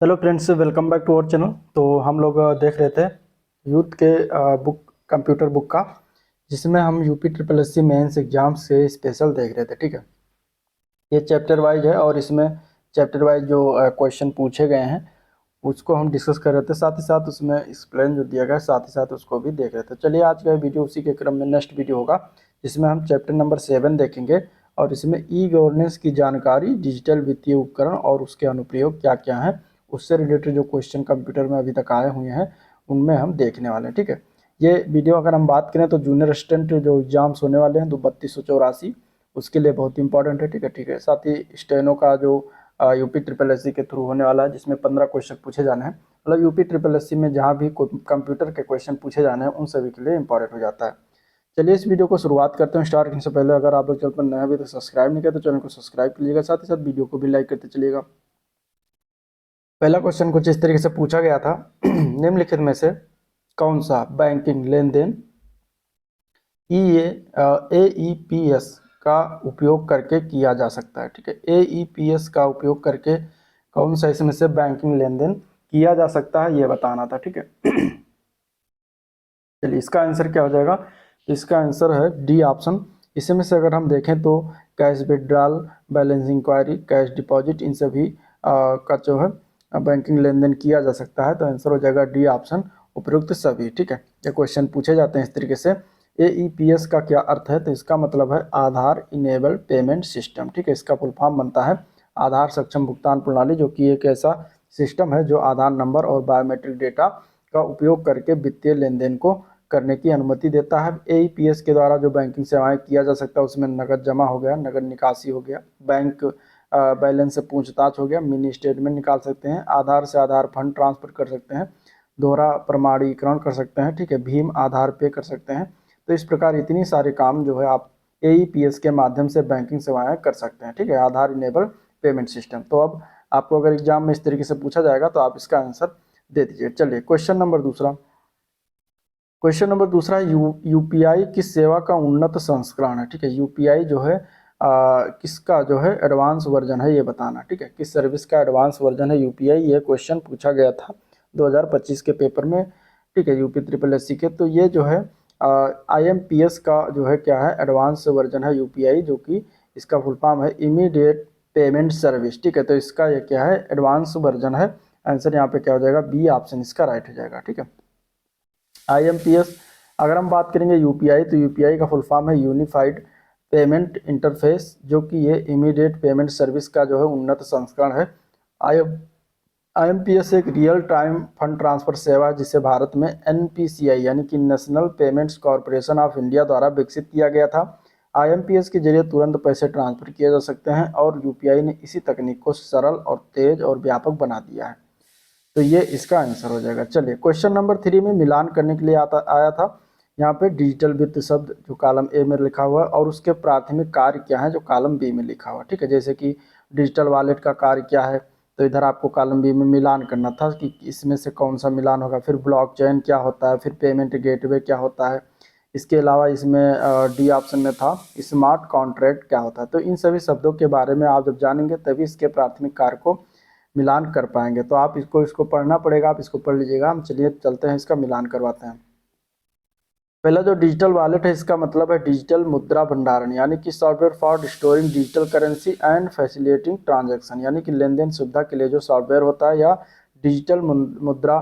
Hello friends, welcome back to our channel. तो हम लोग देख रहे थे यूथ के बुक कंप्यूटर बुक का, जिसमें हम UP triple S C mains exam से स्पेशल देख रहे थे। ठीक है, ये चैप्टर वाइज है और इसमें चैप्टर वाइज जो क्वेश्चन पूछे गए हैं उसको हम डिस्कस कर रहे थे। साथ ही साथ उसमें एक्सप्लेन जो दिया गया है, साथ ही साथ उसको भी देख रहे थे। चलिए, आज का वीडियो उसी के क्रम में नेक्स्ट वीडियो होगा, जिसमें हम चैप्टर नंबर 7 देखेंगे और इसमें ई गवर्नेंस की जानकारी, डिजिटल वित्तीय उपकरण और उसके अनुप्रयोग क्या क्या हैं, उससे रिलेटेड जो क्वेश्चन कंप्यूटर में अभी तक आए हुए हैं उनमें हम देखने वाले हैं। ठीक है, ये वीडियो अगर हम बात करें तो जूनियर असिस्टेंट जो एग्जाम्स होने वाले हैं 3284 उसके लिए बहुत इंपॉर्टेंट है। ठीक है, साथ ही स्टेनो का जो यूपी ट्रिपल एस सी के थ्रू होने वाला है, जिसमें 15 क्वेश्चन पूछे जाने हैं। मतलब यूपी ट्रिपल एस सी में जहाँ भी कंप्यूटर के क्वेश्चन पूछे जाने हैं उन सभी के लिए इंपॉर्टेंट हो जाता है। चलिए, इस वीडियो को शुरुआत करते हैं। स्टार्ट करने से पहले अगर आप लोग चैनल पर नए भी तो सब्सक्राइब नहीं किया तो चैनल को सब्सक्राइब कीजिएगा, साथ ही साथ वीडियो को भी लाइक करते चलिएगा। पहला क्वेश्चन कुछ इस तरीके से पूछा गया था निम्नलिखित में से कौन सा बैंकिंग लेन देन AEPS का उपयोग करके किया जा सकता है। ठीक है, AEPS का उपयोग करके कौन सा इसमें से बैंकिंग लेन देन किया जा सकता है, ये बताना था। ठीक है, चलिए, इसका आंसर क्या हो जाएगा? इसका आंसर है डी ऑप्शन। इसमें से अगर हम देखें तो cash withdrawal, balance inquiry, cash deposit, इन सभी का जो है बैंकिंग लेन देन किया जा सकता है। तो आंसर हो जाएगा डी ऑप्शन, उपयुक्त सभी। ठीक है, ये क्वेश्चन पूछे जाते हैं इस तरीके से। AEPS का क्या अर्थ है? तो इसका मतलब है आधार इनेबल्ड पेमेंट सिस्टम। ठीक है, इसका फुल फॉर्म बनता है आधार सक्षम भुगतान प्रणाली, जो कि एक ऐसा सिस्टम है जो आधार नंबर और बायोमेट्रिक डेटा का उपयोग करके वित्तीय लेन देन को करने की अनुमति देता है। AEPS के द्वारा जो बैंकिंग सेवाएं किया जा सकता है उसमें नगद जमा हो गया, नगद निकासी हो गया, बैंक बैलेंस से पूछताछ हो गया, मिनी स्टेटमेंट निकाल सकते हैं, आधार से आधार फंड ट्रांसफर कर सकते हैं, दोहरा प्रमाणीकरण कर सकते हैं। ठीक है, भीम आधार पे कर सकते हैं। तो इस प्रकार इतनी सारे काम जो है आप AEPS के माध्यम से बैंकिंग सेवाएं कर सकते हैं। ठीक है, आधार इनेबल पेमेंट सिस्टम। तो अब आपको अगर एग्जाम में इस तरीके से पूछा जाएगा तो आप इसका आंसर दे दीजिए। चलिए, क्वेश्चन नंबर दूसरा है यूपीआई किस सेवा का उन्नत संस्करण है? ठीक है, यूपीआई जो है किसका जो है एडवांस वर्जन है, ये बताना। ठीक है, किस सर्विस का एडवांस वर्जन है यूपीआई, ये क्वेश्चन पूछा गया था 2025 के पेपर में। ठीक है, यूपी ट्रिपल एस सी के। तो ये जो है IMPS का जो है क्या है, एडवांस वर्जन है यूपीआई, जो कि इसका फुल फॉर्म है इमीडिएट पेमेंट सर्विस। ठीक है, तो इसका ये क्या है, एडवांस वर्जन है। आंसर यहाँ पे क्या हो जाएगा? बी ऑप्शन इसका राइट हो जाएगा। ठीक है, IMPS अगर हम बात करेंगे यूपीआई, तो यूपीआई का फुल फॉर्म है यूनिफाइड पेमेंट इंटरफेस, जो कि ये इमीडिएट पेमेंट सर्विस का जो है उन्नत संस्करण है। IMPS एक रियल टाइम फंड ट्रांसफर सेवा है, जिसे भारत में NPCI यानी कि national payments corporation of India द्वारा विकसित किया गया था। IMPS के जरिए तुरंत पैसे ट्रांसफर किए जा सकते हैं और यूपीआई ने इसी तकनीक को सरल और तेज और व्यापक बना दिया है। तो ये इसका आंसर हो जाएगा। चलिए, क्वेश्चन नंबर 3 में मिलान करने के लिए आया था। यहाँ पे डिजिटल वित्त शब्द जो कॉलम ए में लिखा हुआ है और उसके प्राथमिक कार्य क्या है जो कॉलम बी में लिखा हुआ है। ठीक है, जैसे कि डिजिटल वॉलेट का कार्य क्या है, तो इधर आपको कॉलम बी में मिलान करना था कि इसमें से कौन सा मिलान होगा। फिर ब्लॉकचेन क्या होता है, फिर पेमेंट गेटवे क्या होता है, इसके अलावा इसमें डी ऑप्शन में था स्मार्ट कॉन्ट्रैक्ट क्या होता है। तो इन सभी शब्दों के बारे में आप जब जानेंगे तभी इसके प्राथमिक कार्य को मिलान कर पाएंगे। तो आप इसको पढ़ना पड़ेगा, आप इसको पढ़ लीजिएगा। हम चलिए चलते हैं, इसका मिलान करवाते हैं। पहला जो डिजिटल वॉलेट है, इसका मतलब है डिजिटल मुद्रा भंडारण, यानी कि software for storing digital currency and facilitating transaction, यानी कि लेन देन सुविधा के लिए जो सॉफ्टवेयर होता है या डिजिटल मुद्रा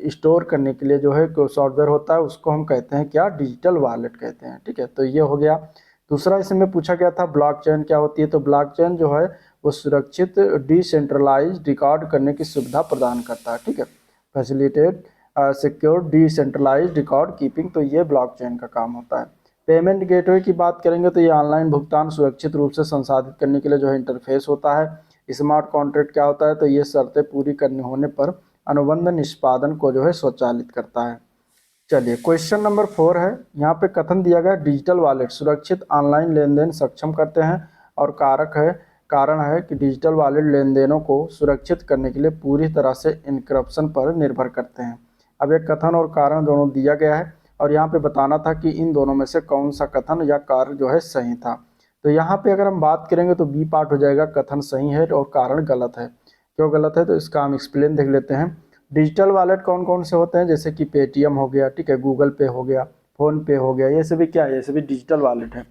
स्टोर करने के लिए जो है सॉफ्टवेयर होता है, उसको हम कहते हैं क्या? डिजिटल वॉलेट कहते हैं। ठीक है, तो ये हो गया। दूसरा इसमें पूछा गया था ब्लॉकचेन क्या होती है? तो ब्लॉकचेन जो है वो सुरक्षित डिसेंट्रलाइज रिकॉर्ड करने की सुविधा प्रदान करता है। ठीक है, facilitate secure decentralise record keeping, तो ये ब्लॉकचेन का काम होता है। पेमेंट गेटवे की बात करेंगे तो ये ऑनलाइन भुगतान सुरक्षित रूप से संसाधित करने के लिए जो है इंटरफेस होता है। स्मार्ट कॉन्ट्रैक्ट क्या होता है? तो ये शर्तें पूरी करने होने पर अनुबंध निष्पादन को जो है स्वचालित करता है। चलिए, क्वेश्चन नंबर 4 है। यहाँ पे कथन दिया गया डिजिटल वॉलेट सुरक्षित ऑनलाइन लेन देन सक्षम करते हैं और कारण है कि डिजिटल वॉलेट लेन देनों को सुरक्षित करने के लिए पूरी तरह से इनक्रप्शन पर निर्भर करते हैं। अब एक कथन और कारण दोनों दिया गया है और यहाँ पे बताना था कि इन दोनों में से कौन सा कथन या कार्य जो है सही था। तो यहाँ पे अगर हम बात करेंगे तो बी पार्ट हो जाएगा, कथन सही है और कारण गलत है। क्यों गलत है, तो इसका हम एक्सप्लेन देख लेते हैं। डिजिटल वॉलेट कौन कौन से होते हैं, जैसे कि पेटीएम हो गया, ठीक है, गूगल पे हो गया, फोन पे हो गया, ये सभी क्या है, ये सभी डिजिटल वॉलेट है।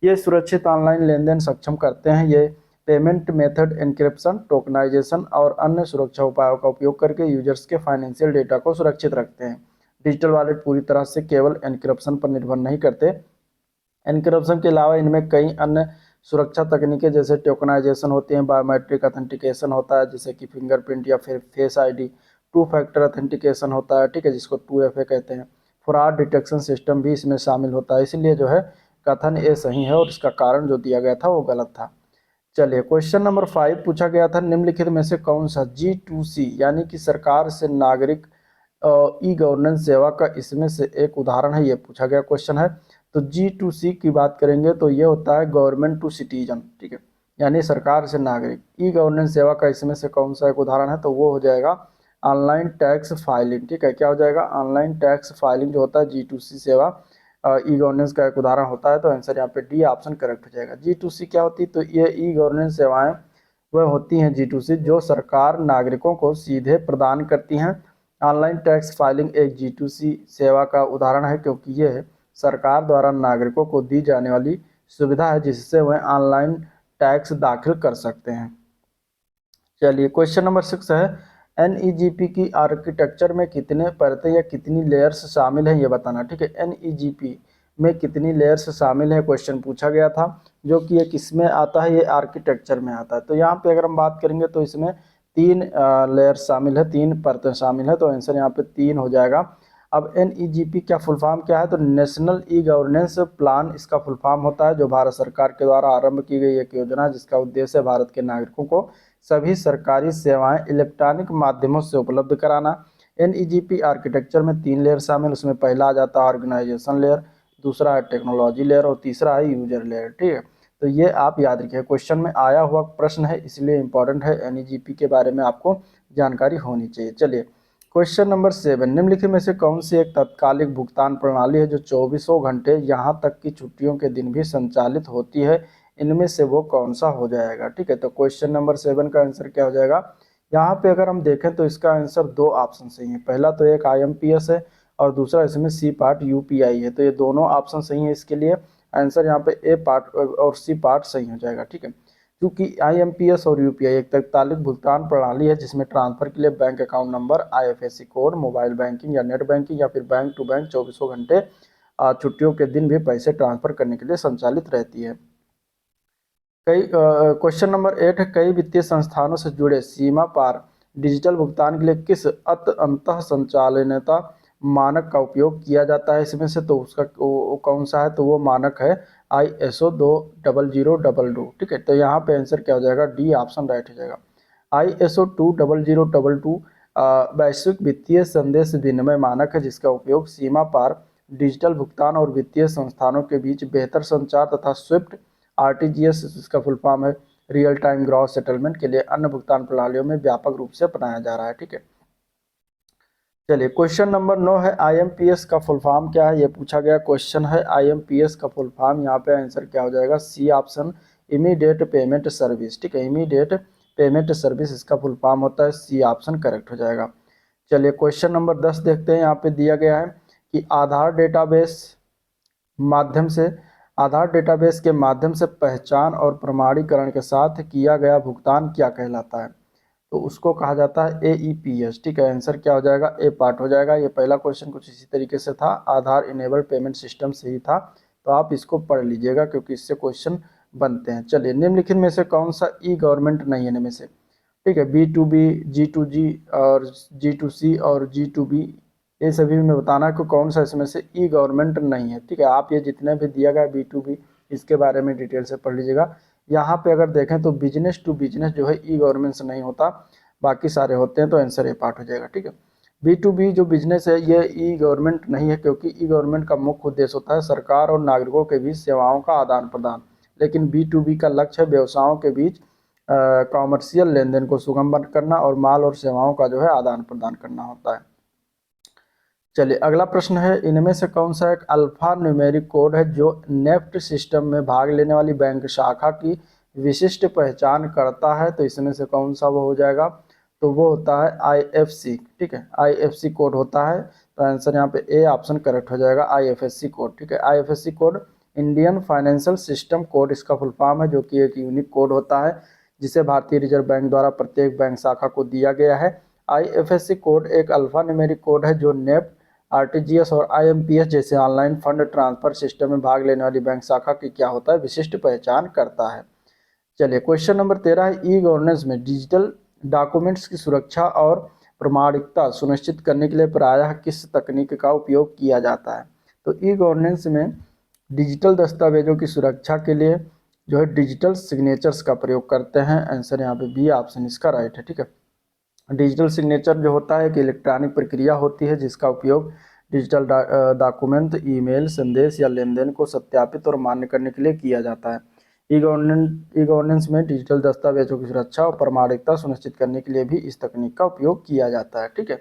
ये सुरक्षित ऑनलाइन लेन देन सक्षम करते हैं। ये पेमेंट मेथड एन्क्रिप्शन, टोकनाइजेशन और अन्य सुरक्षा उपायों का उपयोग करके यूजर्स के फाइनेंशियल डेटा को सुरक्षित रखते हैं। डिजिटल वॉलेट पूरी तरह से केवल एन्क्रिप्शन पर निर्भर नहीं करते। एन्क्रिप्शन के अलावा इनमें कई अन्य सुरक्षा तकनीकें जैसे टोकनाइजेशन होती हैं, बायोमेट्रिक ऑथेंटिकेशन होता है जैसे कि फिंगरप्रिंट या फिर face ID, two factor authentication होता है, ठीक है, जिसको 2FA कहते हैं। फ्रॉड डिटेक्शन सिस्टम भी इसमें शामिल होता है। इसलिए जो है कथन ए सही है और इसका कारण जो दिया गया था वो गलत था। चलिए क्वेश्चन नंबर 5 पूछा गया था, निम्नलिखित में से कौन सा G2C यानी कि सरकार से नागरिक ई गवर्नेंस सेवा का इसमें से एक उदाहरण है, ये पूछा गया क्वेश्चन है। तो G2C की बात करेंगे तो ये होता है गवर्नमेंट टू सिटीजन, ठीक है, यानी सरकार से नागरिक। ई गवर्नेंस सेवा का इसमें से कौन सा एक उदाहरण है, तो वो हो जाएगा ऑनलाइन टैक्स फाइलिंग, ठीक है, क्या हो जाएगा, ऑनलाइन टैक्स फाइलिंग जो होता है G2C सेवा ई गवर्नेंस का एक उदाहरण होता है। तो आंसर यहाँ पे डी ऑप्शन करेक्ट हो जाएगा। G2C क्या होती है, तो ये ई गवर्नेंस सेवाएं वह होती हैं G2C जो सरकार नागरिकों को सीधे प्रदान करती हैं। ऑनलाइन टैक्स फाइलिंग एक G2C सेवा का उदाहरण है क्योंकि यह सरकार द्वारा नागरिकों को दी जाने वाली सुविधा है जिससे वह ऑनलाइन टैक्स दाखिल कर सकते हैं। चलिए क्वेश्चन नंबर 6 है, NEGP की आर्किटेक्चर में कितने परतें या कितनी लेयर्स शामिल हैं ये बताना, ठीक है। NEGP में कितनी लेयर्स शामिल है क्वेश्चन पूछा गया था, जो कि ये किस में आता है, ये आर्किटेक्चर में आता है। तो यहाँ पे अगर हम बात करेंगे तो इसमें 3 लेयर शामिल है, 3 परतें शामिल है, तो आंसर यहाँ पे 3 हो जाएगा। अब NEGP क्या फुल फॉर्म क्या है, तो नेशनल ई गवर्नेंस प्लान इसका फुल फॉर्म होता है, जो भारत सरकार के द्वारा आरंभ की गई एक योजना है जिसका उद्देश्य है भारत के नागरिकों को सभी सरकारी सेवाएं इलेक्ट्रॉनिक माध्यमों से उपलब्ध कराना। NEGP आर्किटेक्चर में 3 लेयर शामिल, उसमें पहला आ जाता है ऑर्गेनाइजेशन लेयर, दूसरा है टेक्नोलॉजी लेयर और तीसरा है यूजर लेयर, ठीक है। तो ये आप याद रखिए, क्वेश्चन में आया हुआ प्रश्न है इसलिए इंपॉर्टेंट है, NEGP के बारे में आपको जानकारी होनी चाहिए। चलिए क्वेश्चन नंबर 7, निम्नलिखित में से कौन सी एक तत्कालिक भुगतान प्रणाली है जो 24 घंटे यहाँ तक कि छुट्टियों के दिन भी संचालित होती है, इनमें से वो कौन सा हो जाएगा, ठीक है। तो क्वेश्चन नंबर 7 का आंसर क्या हो जाएगा, यहाँ पे अगर हम देखें तो इसका आंसर 2 ऑप्शन सही है। पहला तो एक IMPS है और दूसरा इसमें C पार्ट UPI है, तो ये दोनों ऑप्शन सही है। इसके लिए आंसर यहाँ पे A पार्ट और C पार्ट सही हो जाएगा, ठीक है। क्योंकि IMPS और UPI एक तत्कालिक भुगतान प्रणाली है जिसमें ट्रांसफर के लिए bank account number, IFSC code, mobile banking या नेट बैंकिंग या फिर बैंक टू बैंक 24 घंटे छुट्टियों के दिन भी पैसे ट्रांसफर करने के लिए संचालित रहती है। क्वेश्चन नंबर 8 है, कई वित्तीय संस्थानों से जुड़े सीमा पार डिजिटल भुगतान के लिए किस अंतः संचालनता मानक का उपयोग किया जाता है इसमें से, तो उसका कौन सा है, तो वो मानक है ISO 20022, ठीक है। तो यहाँ पे आंसर क्या हो जाएगा, डी ऑप्शन राइट हो जाएगा। ISO 20022 वैश्विक वित्तीय संदेश विनिमय मानक है जिसका उपयोग सीमा पार डिजिटल भुगतान और वित्तीय संस्थानों के बीच बेहतर संचार तथा स्विफ्ट RTGS इसका फुल फॉर्म है रियल टाइम ग्रॉस सेटलमेंट के लिए अन्य भुगतान प्रणालियों में व्यापक रूप से अपनाया जा रहा है, ठीक है। चलिए क्वेश्चन नंबर 9 है, IMPS का फुल फॉर्म क्या है, ये पूछा गया क्वेश्चन है। IMPS का फुल फॉर्म यहाँ पे आंसर क्या हो जाएगा, C option immediate payment service, ठीक है, इमीडिएट पेमेंट सर्विस इसका फुल फॉर्म होता है, C ऑप्शन करेक्ट हो जाएगा। चलिए क्वेश्चन नंबर 10 देखते हैं, यहाँ पे दिया गया है कि आधार डेटाबेस के माध्यम से पहचान और प्रमाणीकरण के साथ किया गया भुगतान क्या कहलाता है, तो उसको कहा जाता है AEPS, ठीक है। आंसर क्या हो जाएगा, ए पार्ट हो जाएगा। ये पहला क्वेश्चन कुछ इसी तरीके से था, आधार इनेबल्ड पेमेंट सिस्टम से ही था, तो आप इसको पढ़ लीजिएगा क्योंकि इससे क्वेश्चन बनते हैं। चलिए निम्नलिखित में से कौन सा ई गवर्नमेंट नहीं है इनमें से, ठीक है, B2B, G2G और G2C और G2B, ये सभी में बताना है कि कौन सा इसमें से ई गवर्नमेंट नहीं है, ठीक है। आप ये जितने भी दिया गया B2B इसके बारे में डिटेल से पढ़ लीजिएगा। यहाँ पे अगर देखें तो बिजनेस टू बिजनेस जो है ई गवर्नमेंट से नहीं होता, बाकी सारे होते हैं, तो आंसर ए पार्ट हो जाएगा, ठीक है। B2B जो बिजनेस है ये ई गवर्नमेंट नहीं है क्योंकि ई गवर्नमेंट का मुख्य उद्देश्य होता है सरकार और नागरिकों के बीच सेवाओं का आदान प्रदान, लेकिन B2B का लक्ष्य है व्यवसायों के बीच कॉमर्शियल लेन देन को सुगम करना और माल और सेवाओं का जो है आदान प्रदान करना होता है। चलिए अगला प्रश्न है, इनमें से कौन सा एक अल्फा न्यूमेरिक कोड है जो नेफ्ट सिस्टम में भाग लेने वाली बैंक शाखा की विशिष्ट पहचान करता है, तो इसमें से कौन सा वो हो जाएगा, तो वो होता है IFC। ठीक है, IFC कोड होता है, तो आंसर यहाँ पे ए ऑप्शन करेक्ट हो जाएगा, IFSC कोड। ठीक है, IFSC code Indian financial system code इसका फुल फॉर्म है, जो कि एक यूनिक कोड होता है जिसे भारतीय रिजर्व बैंक द्वारा प्रत्येक बैंक शाखा को दिया गया है। IFSC कोड एक अल्फा न्यूमेरिक कोड है जो नेफ्ट, RTGS और IMPS जैसे ऑनलाइन फंड ट्रांसफर सिस्टम में भाग लेने वाली बैंक शाखा की क्या होता है, विशिष्ट पहचान करता है। चलिए क्वेश्चन नंबर 13 है, ई गवर्नेंस में डिजिटल डॉक्यूमेंट्स की सुरक्षा और प्रामाणिकता सुनिश्चित करने के लिए प्रायः किस तकनीक का उपयोग किया जाता है। तो ई गवर्नेंस में डिजिटल दस्तावेजों की सुरक्षा के लिए जो है डिजिटल सिग्नेचर्स का प्रयोग करते हैं। आंसर यहाँ पे बी ऑप्शन इसका राइट है। ठीक है, डिजिटल सिग्नेचर जो होता है कि इलेक्ट्रॉनिक प्रक्रिया होती है जिसका उपयोग डिजिटल डॉक्यूमेंट, ईमेल, संदेश या लेन देन को सत्यापित और मान्य करने के लिए किया जाता है। ई गवर्नेंस में डिजिटल दस्तावेजों की सुरक्षा और प्रामाणिकता सुनिश्चित करने के लिए भी इस तकनीक का उपयोग किया जाता है। ठीक है,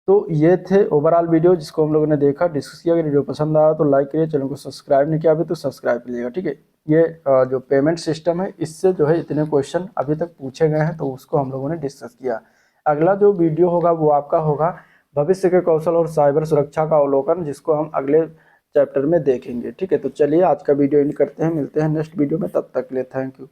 तो ये थे ओवरऑल वीडियो जिसको हम लोगों ने देखा, डिस्कस किया। अगर वीडियो पसंद आया तो लाइक करिए, चैनल को सब्सक्राइब नहीं किया अभी तो सब्सक्राइब करिएगा। ठीक है, ये जो पेमेंट सिस्टम है इससे जो है इतने क्वेश्चन अभी तक पूछे गए हैं, तो उसको हम लोगों ने डिस्कस किया। अगला जो वीडियो होगा वो आपका होगा भविष्य के कौशल और साइबर सुरक्षा का अवलोकन, जिसको हम अगले चैप्टर में देखेंगे। ठीक है, तो चलिए आज का वीडियो एंड करते हैं, मिलते हैं नेक्स्ट वीडियो में, तब तक के लिए थैंक यू।